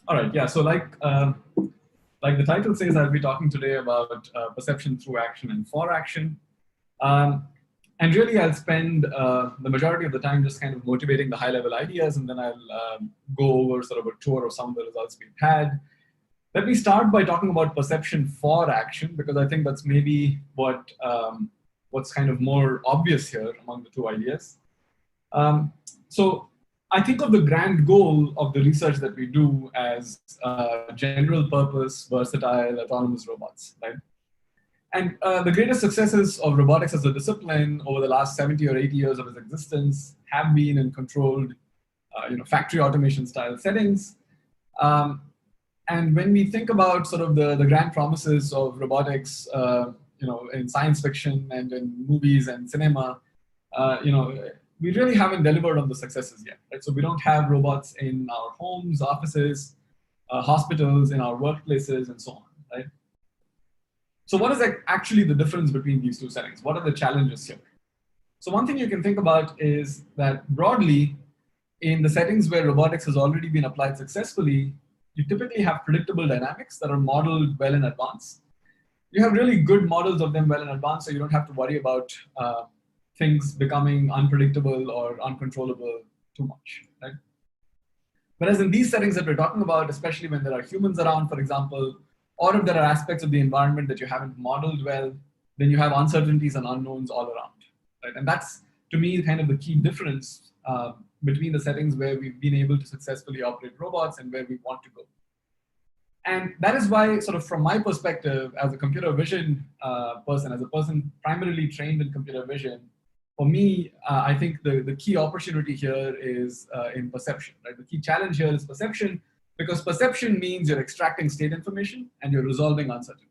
All right, yeah. So like the title says, I'll be talking today about perception through action and for action. Um, and really, I'll spend the majority of the time just kind of motivating the high-level ideas, and then I'll go over sort of a tour of some of the results we've had. Let me start by talking about perception for action, because I think that's maybe what's kind of more obvious here among the two ideas. So I think of the grand goal of the research that we do as general purpose, versatile, autonomous robots, right? And the greatest successes of robotics as a discipline over the last 70 or 80 years of its existence have been in controlled, factory automation style settings. Um, and when we think about sort of the grand promises of robotics, in science fiction and in movies and cinema, we really haven't delivered on the successes yet, right? So we don't have robots in our homes, offices, hospitals, in our workplaces, and so on, right? So what is actually the difference between these two settings? What are the challenges here? So one thing you can think about is that broadly, in the settings where robotics has already been applied successfully, you typically have predictable dynamics that are modeled well in advance. You have really good models of them well in advance, so you don't have to worry about things becoming unpredictable or uncontrollable too much, right? Whereas in these settings that we're talking about, especially when there are humans around, for example, or if there are aspects of the environment that you haven't modeled well, then you have uncertainties and unknowns all around, right? And that's, to me, kind of the key difference between the settings where we've been able to successfully operate robots and where we want to go. And that is why, sort of from my perspective, as a computer vision person, as a person primarily trained in computer vision, for me, I think the key opportunity here is in perception, right? The key challenge here is perception, because perception means you're extracting state information and you're resolving uncertainty.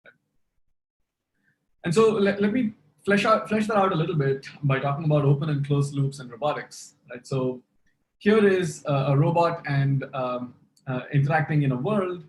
Right? And so let me flesh that out a little bit by talking about open and closed loops in robotics, right? So here is a robot and interacting in a world.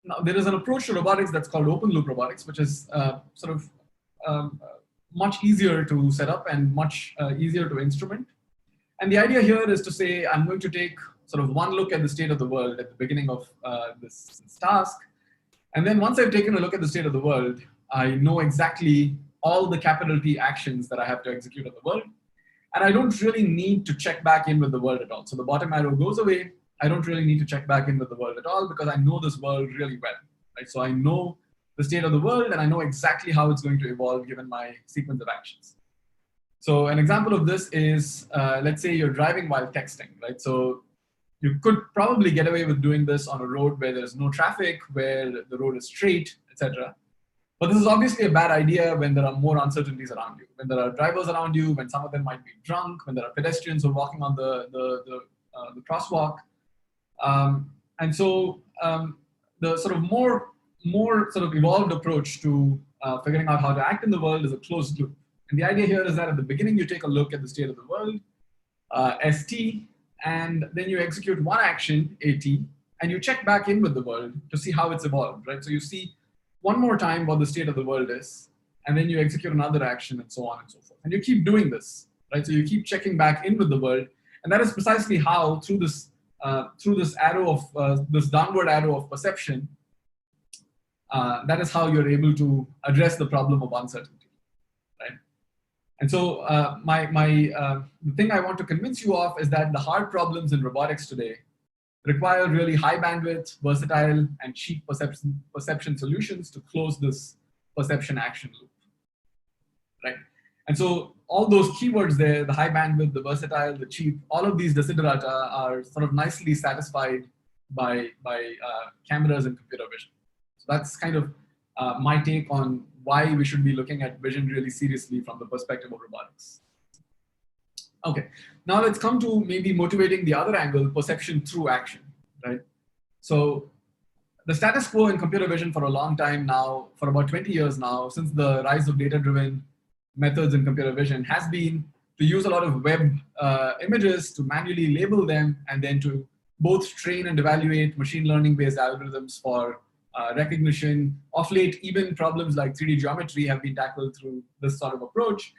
Now, there is an approach to robotics that's called open loop robotics, which is much easier to set up and much easier to instrument. And the idea here is to say, I'm going to take sort of one look at the state of the world at the beginning of this task. And then once I've taken a look at the state of the world, I know exactly all the capital T actions that I have to execute on the world. And I don't really need to check back in with the world at all. So the bottom arrow goes away. I don't really need to check back in with the world at all because I know this world really well, right? So I know the state of the world and I know exactly how it's going to evolve given my sequence of actions. So an example of this is, let's say you're driving while texting, right? So you could probably get away with doing this on a road where there's no traffic, where the road is straight, etc. But this is obviously a bad idea when there are more uncertainties around you, when there are drivers around you, when some of them might be drunk, when there are pedestrians who are walking on the crosswalk. And so the sort of more sort of evolved approach to figuring out how to act in the world is a closed loop. And the idea here is that at the beginning, you take a look at the state of the world, ST, and then you execute one action, AT, and you check back in with the world to see how it's evolved, right? So you see one more time what the state of the world is, and then you execute another action and so on and so forth. And you keep doing this, right? So you keep checking back in with the world. And that is precisely how through this arrow of, this downward arrow of perception, that is how you're able to address the problem of uncertainty, right? And so the thing I want to convince you of is that the hard problems in robotics today require really high bandwidth, versatile, and cheap perception solutions to close this perception action loop, right? And so all those keywords there, the high bandwidth, the versatile, the cheap, all of these desiderata are sort of nicely satisfied by cameras and computer vision. So that's kind of my take on why we should be looking at vision really seriously from the perspective of robotics. Okay, now let's come to maybe motivating the other angle, perception through action, right? So the status quo in computer vision for a long time now, for about 20 years now, since the rise of data-driven methods in computer vision, has been to use a lot of web images to manually label them and then to both train and evaluate machine learning-based algorithms for recognition. Of late, even problems like 3D geometry have been tackled through this sort of approach.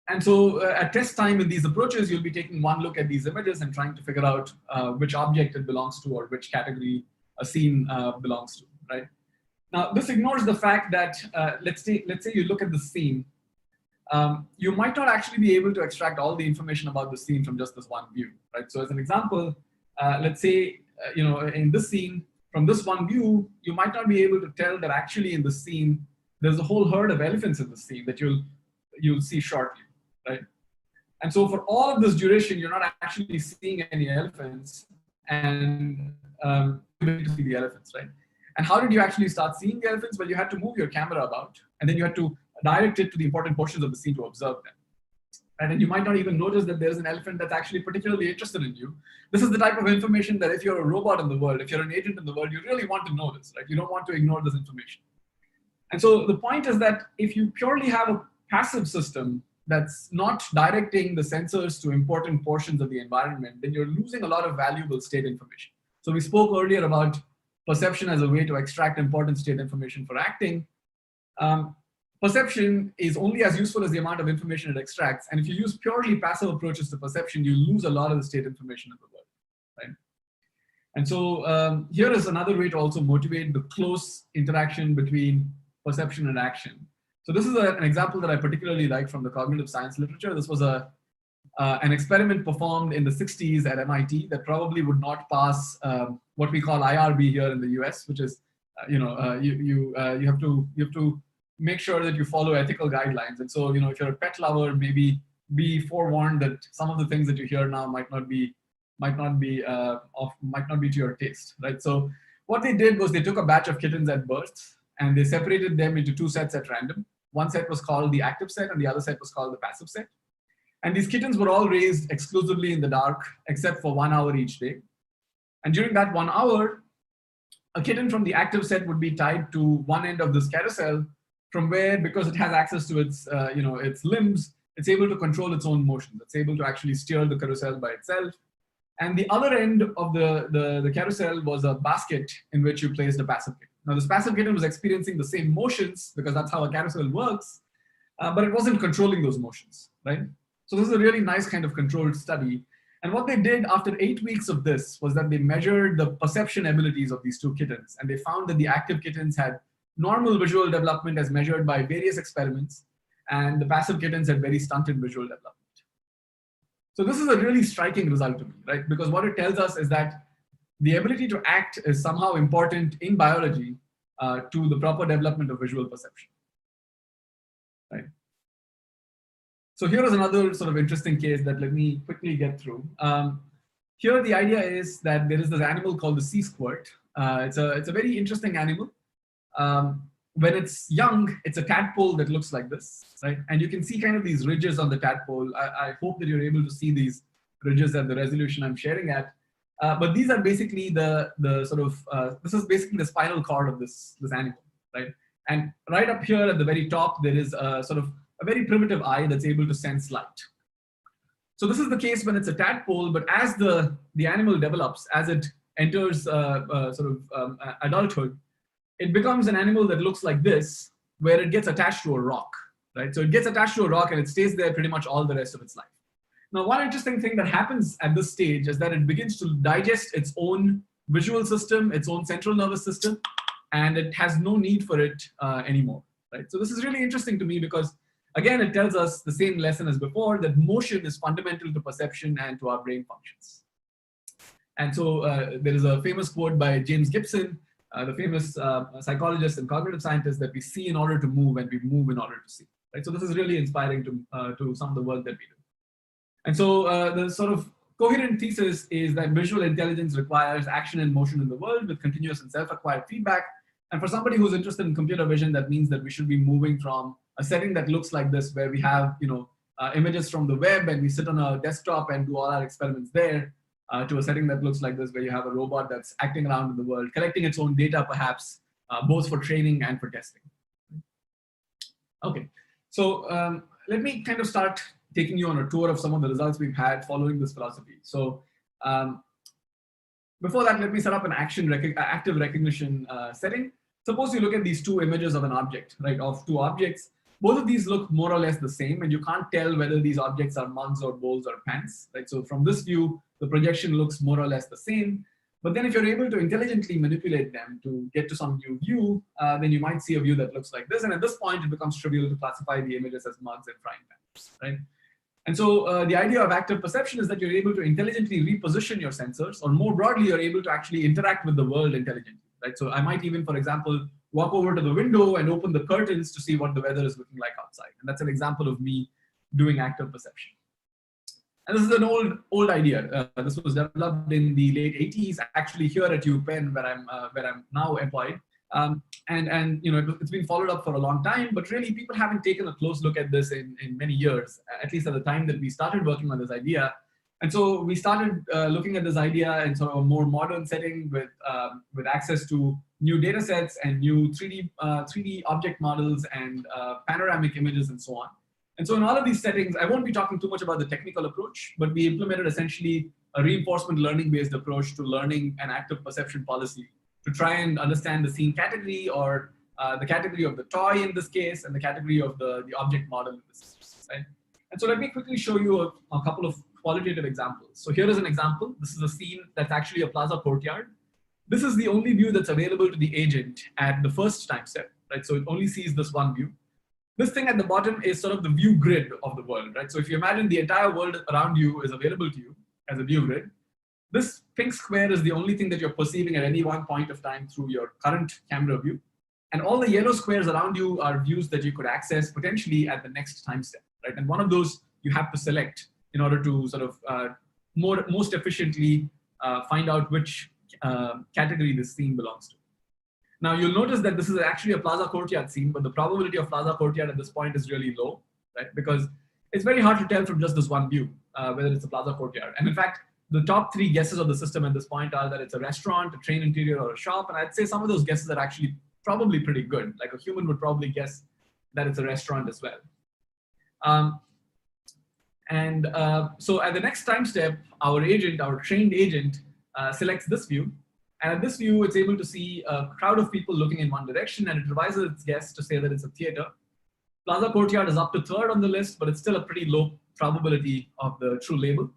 And so at test time in these approaches, you'll be taking one look at these images and trying to figure out which object it belongs to or which category a scene belongs to, right? Now, this ignores the fact that, let's say you look at the scene, you might not actually be able to extract all the information about the scene from just this one view, right? So as an example, let's say, in this scene, from this one view, you might not be able to tell that actually in the scene, there's a whole herd of elephants in the scene that you'll see shortly, right? And so for all of this duration, you're not actually seeing any elephants and able to see the elephants, right? And how did you actually start seeing the elephants? Well, you had to move your camera about, and then you had to direct it to the important portions of the scene to observe them. Right? And you might not even notice that there's an elephant that's actually particularly interested in you. This is the type of information that if you're a robot in the world, if you're an agent in the world, you really want to know this, right? You don't want to ignore this information. And so the point is that if you purely have a passive system that's not directing the sensors to important portions of the environment, then you're losing a lot of valuable state information. So we spoke earlier about perception as a way to extract important state information for acting. Perception is only as useful as the amount of information it extracts. And if you use purely passive approaches to perception, you lose a lot of the state information in the world, right? And so here is another way to also motivate the close interaction between perception and action. So this is an example that I particularly like from the cognitive science literature. This was an experiment performed in the 60s at MIT that probably would not pass what we call IRB here in the US, which is, you have to make sure that you follow ethical guidelines. And so, if you're a pet lover, maybe be forewarned that some of the things that you hear now might not be to your taste, right? So what they did was they took a batch of kittens at birth and they separated them into two sets at random. One set was called the active set and the other set was called the passive set. And these kittens were all raised exclusively in the dark, except for 1 hour each day. And during that 1 hour, a kitten from the active set would be tied to one end of this carousel, from where, because it has access to its, its limbs, it's able to control its own motions. It's able to actually steer the carousel by itself. And the other end of the carousel was a basket in which you placed a passive kitten. Now, this passive kitten was experiencing the same motions because that's how a carousel works, but it wasn't controlling those motions, right? So this is a really nice kind of controlled study. And what they did after 8 weeks of this was that they measured the perception abilities of these two kittens. And they found that the active kittens had normal visual development as measured by various experiments, and the passive kittens had very stunted visual development. So this is a really striking result to me, right? Because what it tells us is that the ability to act is somehow important in biology to the proper development of visual perception, right? So here is another sort of interesting case that let me quickly get through. Here the idea is that there is this animal called the sea squirt. It's a very interesting animal. When it's young, it's a tadpole that looks like this, right? And you can see kind of these ridges on the tadpole. I hope that you're able to see these ridges at the resolution I'm sharing at. But these are basically the sort of, this is basically the spinal cord of this animal, right? And right up here at the very top, there is a sort of a very primitive eye that's able to sense light. So this is the case when it's a tadpole, but as the animal develops, as it enters adulthood, it becomes an animal that looks like this, where it gets attached to a rock, right? So it gets attached to a rock and it stays there pretty much all the rest of its life. Now, one interesting thing that happens at this stage is that it begins to digest its own visual system, its own central nervous system, and it has no need for it anymore, right? So this is really interesting to me because, again, it tells us the same lesson as before, that motion is fundamental to perception and to our brain functions. And so there is a famous quote by James Gibson, the famous psychologist and cognitive scientist, that we see in order to move and we move in order to see, right? So this is really inspiring to some of the work that we do. And so the sort of coherent thesis is that visual intelligence requires action and motion in the world with continuous and self-acquired feedback. And for somebody who's interested in computer vision, that means that we should be moving from a setting that looks like this, where we have images from the web and we sit on a desktop and do all our experiments there, to a setting that looks like this, where you have a robot that's acting around in the world, collecting its own data perhaps, both for training and for testing. Okay, so let me kind of start taking you on a tour of some of the results we've had following this philosophy. So before that, let me set up an active recognition setting. Suppose you look at these two images of an object, right, of two objects. both of these look more or less the same, and you can't tell whether these objects are mugs or bowls or pans, right? So from this view, the projection looks more or less the same. But then if you're able to intelligently manipulate them to get to some new view, then you might see a view that looks like this. And at this point, it becomes trivial to classify the images as mugs and frying pans, right? And so the idea of active perception is that you're able to intelligently reposition your sensors, or more broadly, you're able to actually interact with the world intelligently, right? So I might even, for example, walk over to the window and open the curtains to see what the weather is looking like outside. And that's an example of me doing active perception. And this is an old idea. This was developed in the late 80s, actually here at UPenn, where I'm now employed. And you know, it's been followed up for a long time, but really people haven't taken a close look at this in many years, at least at the time that we started working on this idea. And so we started looking at this idea in sort of a more modern setting with access to new data sets and new 3D object models and panoramic images and so on. And so in all of these settings, I won't be talking too much about the technical approach, but we implemented essentially a reinforcement learning based approach to learning an active perception policy to try and understand the scene category, or the category of the toy in this case, and the category of the object model in this case, right? And so let me quickly show you a couple of qualitative examples. So here is an example. This is a scene that's actually a plaza courtyard. This is the only view that's available to the agent at the first time step, right? So it only sees this one view. This thing at the bottom is sort of the view grid of the world, right? So if you imagine the entire world around you is available to you as a view grid, this pink square is the only thing that you're perceiving at any one point of time through your current camera view. And all the yellow squares around you are views that you could access potentially at the next time step, right? And one of those you have to select in order to sort of most efficiently find out which category this scene belongs to. Now you'll notice that this is actually a plaza courtyard scene, but the probability of plaza courtyard at this point is really low, right? Because it's very hard to tell from just this one view whether it's a plaza courtyard. And in fact, the top 3 guesses of the system at this point are that it's a restaurant, a train interior, or a shop. And I'd say some of those guesses are actually probably pretty good. Like a human would probably guess that it's a restaurant as well. So at the next time step, our trained agent, selects this view. And at this view, it's able to see a crowd of people looking in one direction, and it revises its guess to say that it's a theater. Plaza Courtyard is up to 3rd on the list, but it's still a pretty low probability of the true label.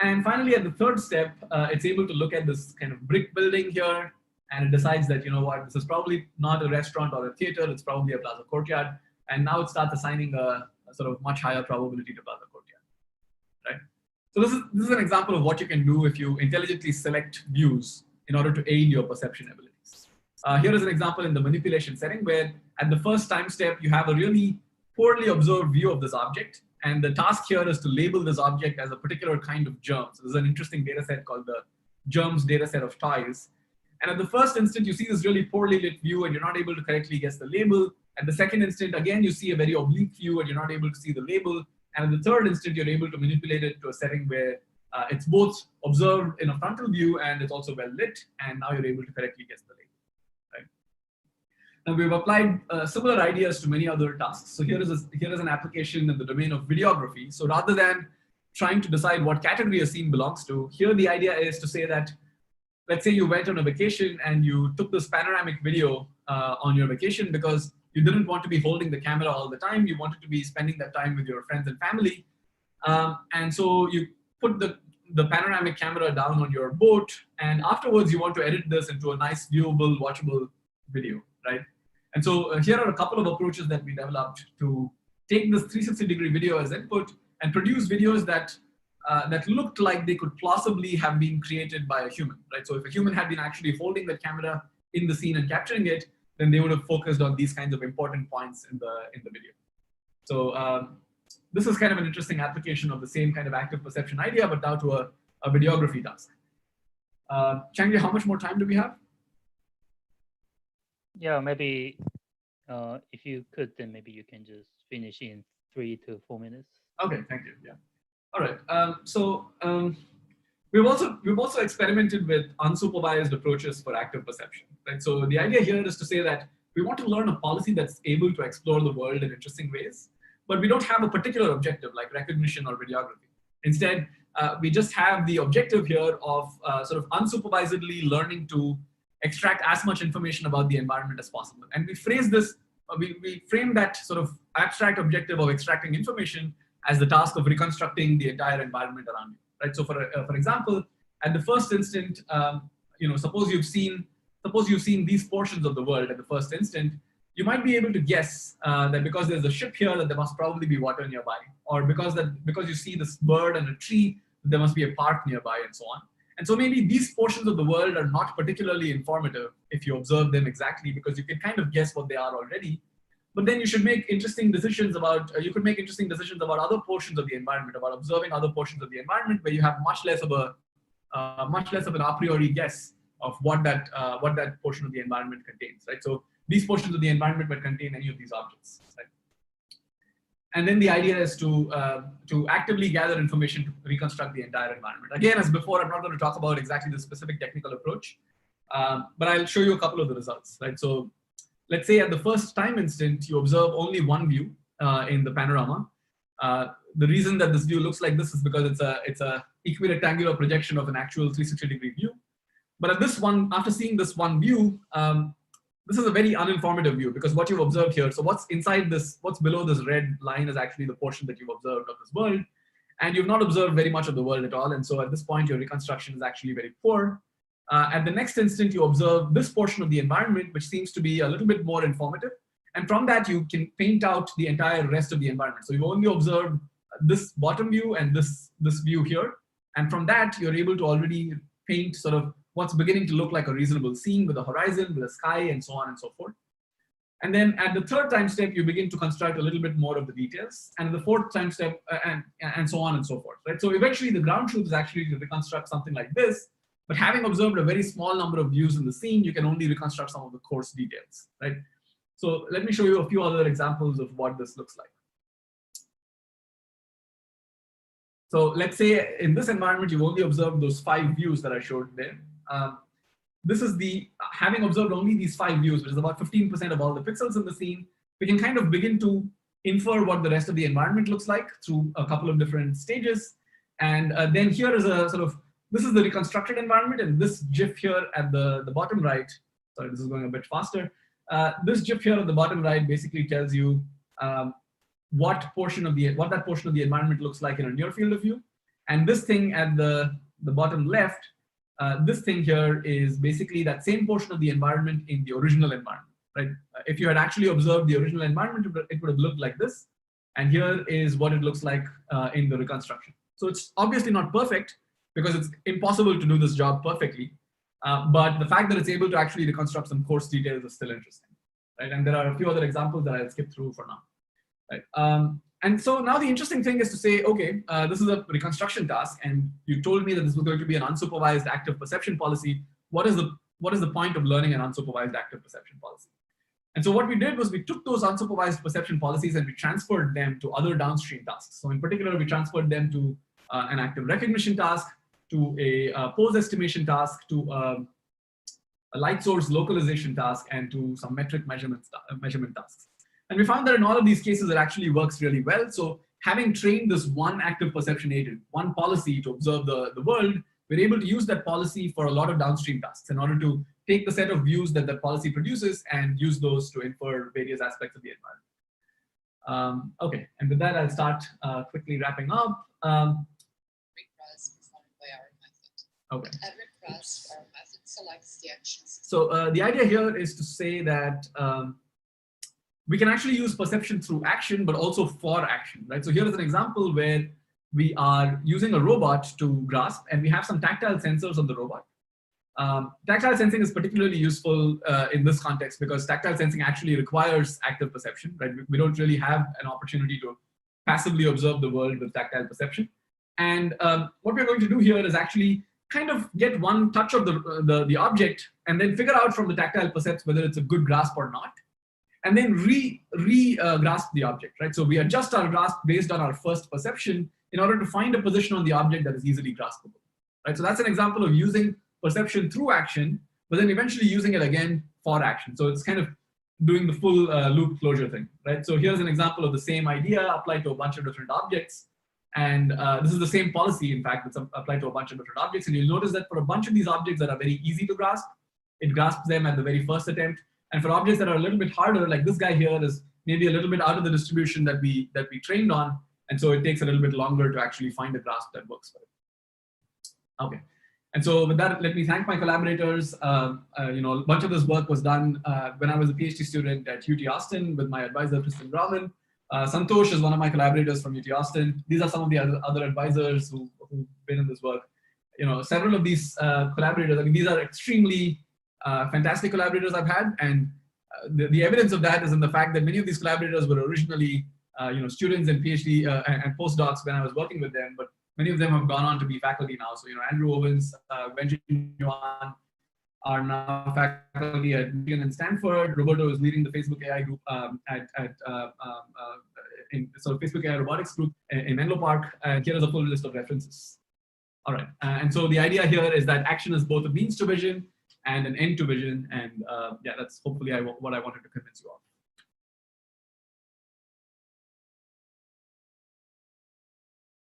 And finally, at the 3rd step, it's able to look at this kind of brick building here, and it decides that, you know what, this is probably not a restaurant or a theater, it's probably a Plaza Courtyard. And now it starts assigning a sort of much higher probability to Plaza Courtyard, right? So this is an example of what you can do if you intelligently select views in order to aid your perception abilities. Here is an example in the manipulation setting where at the first time step, you have a really poorly observed view of this object. And the task here is to label this object as a particular kind of germ. So there's an interesting data set called the germs data set of toys. And at the first instant, you see this really poorly lit view and you're not able to correctly guess the label. At the second instant, again, you see a very oblique view and you're not able to see the label. And at the third instant, you're able to manipulate it to a setting where it's both observed in a frontal view and it's also well lit. And now you're able to correctly guess the label. Right? Now we've applied similar ideas to many other tasks. So here is an application in the domain of videography. So rather than trying to decide what category a scene belongs to, here the idea is to say that, let's say you went on a vacation and you took this panoramic video on your vacation because you didn't want to be holding the camera all the time. You wanted to be spending that time with your friends and family. And so you put the panoramic camera down on your boat, and afterwards you want to edit this into a nice, viewable, watchable video, right? And so here are a couple of approaches that we developed to take this 360-degree video as input and produce videos that looked like they could plausibly have been created by a human, right? So if a human had been actually holding the camera in the scene and capturing it, then they would have focused on these kinds of important points in the video. So this is kind of an interesting application of the same kind of active perception idea, but now to a videography task. Changji, how much more time do we have? Yeah, maybe if you could, then maybe you can just finish in 3 to 4 minutes. Okay, thank you. Yeah. All right. We've also experimented with unsupervised approaches for active perception. Right? So the idea here is to say that we want to learn a policy that's able to explore the world in interesting ways, but we don't have a particular objective like recognition or videography. Instead, we just have the objective here of sort of unsupervisedly learning to extract as much information about the environment as possible. And we phrase this we frame that sort of abstract objective of extracting information as the task of reconstructing the entire environment around you, right? So for example, at the first instant, suppose you've seen these portions of the world at the first instant, you might be able to guess that because there's a ship here, that there must probably be water nearby, or because you see this bird and a tree, there must be a park nearby, and so on. And so maybe these portions of the world are not particularly informative if you observe them exactly, because you can kind of guess what they are already. But then you should make interesting decisions about, other portions of the environment, about observing other portions of the environment where you have much less of an a priori guess of what that portion of the environment contains, right? So these portions of the environment might contain any of these objects, right? And then the idea is to actively gather information to reconstruct the entire environment. Again, as before, I'm not going to talk about exactly the specific technical approach, but I'll show you a couple of the results, right? So let's say at the first time instant, you observe only one view in the panorama. The reason that this view looks like this is because it's a equirectangular projection of an actual 360-degree view. But after seeing this one view, this is a very uninformative view, because what you've observed here, so what's below this red line is actually the portion that you've observed of this world, and you've not observed very much of the world at all. And so at this point, your reconstruction is actually very poor. At the next instant, you observe this portion of the environment, which seems to be a little bit more informative. And from that, you can paint out the entire rest of the environment. So you've only observed this bottom view and this view here. And from that, you're able to already paint sort of what's beginning to look like a reasonable scene with a horizon, with a sky, and so on and so forth. And then at the third time step, you begin to construct a little bit more of the details. And the fourth time step, and so on and so forth, right? So eventually the ground truth is actually to reconstruct something like this. But having observed a very small number of views in the scene, you can only reconstruct some of the coarse details, right? So let me show you a few other examples of what this looks like. So let's say in this environment, you've only observed those 5 views that I showed there. This is having observed only these 5 views, which is about 15% of all the pixels in the scene, we can kind of begin to infer what the rest of the environment looks like through a couple of different stages. And then here is this is the reconstructed environment, and this GIF here at the bottom right, sorry, this is going a bit faster. This GIF here at the bottom right basically tells you what that portion of the environment looks like in a near field of view. And this thing at the bottom left, this thing here is basically that same portion of the environment in the original environment, right? If you had actually observed the original environment, it would have looked like this. And here is what it looks like in the reconstruction. So it's obviously not perfect, because it's impossible to do this job perfectly. But the fact that it's able to actually reconstruct some coarse details is still interesting, right? And there are a few other examples that I'll skip through for now, right? And so now the interesting thing is to say, okay, this is a reconstruction task, and you told me that this was going to be an unsupervised active perception policy. What is the point of learning an unsupervised active perception policy? And so what we did was we took those unsupervised perception policies and we transferred them to other downstream tasks. So in particular, we transferred them to an active recognition task, to a pose estimation task, to a light source localization task, and to some metric measurement tasks. And we found that in all of these cases, it actually works really well. So having trained this one active perception agent, one policy to observe the world, we're able to use that policy for a lot of downstream tasks in order to take the set of views that that policy produces and use those to infer various aspects of the environment. Okay, and with that, I'll start quickly wrapping up. Okay. Our method selects the actions. So the idea here is to say that we can actually use perception through action, but also for action, right? So here is an example where we are using a robot to grasp, and we have some tactile sensors on the robot. Tactile sensing is particularly useful in this context because tactile sensing actually requires active perception, right? We don't really have an opportunity to passively observe the world with tactile perception. And what we're going to do here is actually kind of get one touch of the object and then figure out from the tactile percepts whether it's a good grasp or not, and then grasp the object, right? So we adjust our grasp based on our first perception in order to find a position on the object that is easily graspable, right? So that's an example of using perception through action, but then eventually using it again for action. So it's kind of doing the full loop closure thing, right? So here's an example of the same idea applied to a bunch of different objects. And this is the same policy, in fact, it's applied to a bunch of different objects. And you'll notice that for a bunch of these objects that are very easy to grasp, it grasps them at the very first attempt. And for objects that are a little bit harder, like this guy here is maybe a little bit out of the distribution that we trained on, and so it takes a little bit longer to actually find a grasp that works for it. Okay. And so with that, let me thank my collaborators. You know, a bunch of this work was done when I was a PhD student at UT Austin with my advisor, Kristen Grauman. Santosh is one of my collaborators from UT Austin. These are some of the other advisors who've been in this work. You know, several of these collaborators, I mean, these are extremely fantastic collaborators I've had. And the evidence of that is in the fact that many of these collaborators were originally, you know, students and PhD and postdocs when I was working with them, but many of them have gone on to be faculty now. So, you know, Andrew Owens, Benjamin Yuan are now faculty at Michigan and Stanford. Roberto is leading the Facebook AI group so Facebook AI robotics group in Menlo Park. And here is a full list of references. All right, and so the idea here is that action is both a means to vision and an end to vision. And yeah, that's hopefully what I wanted to convince you of.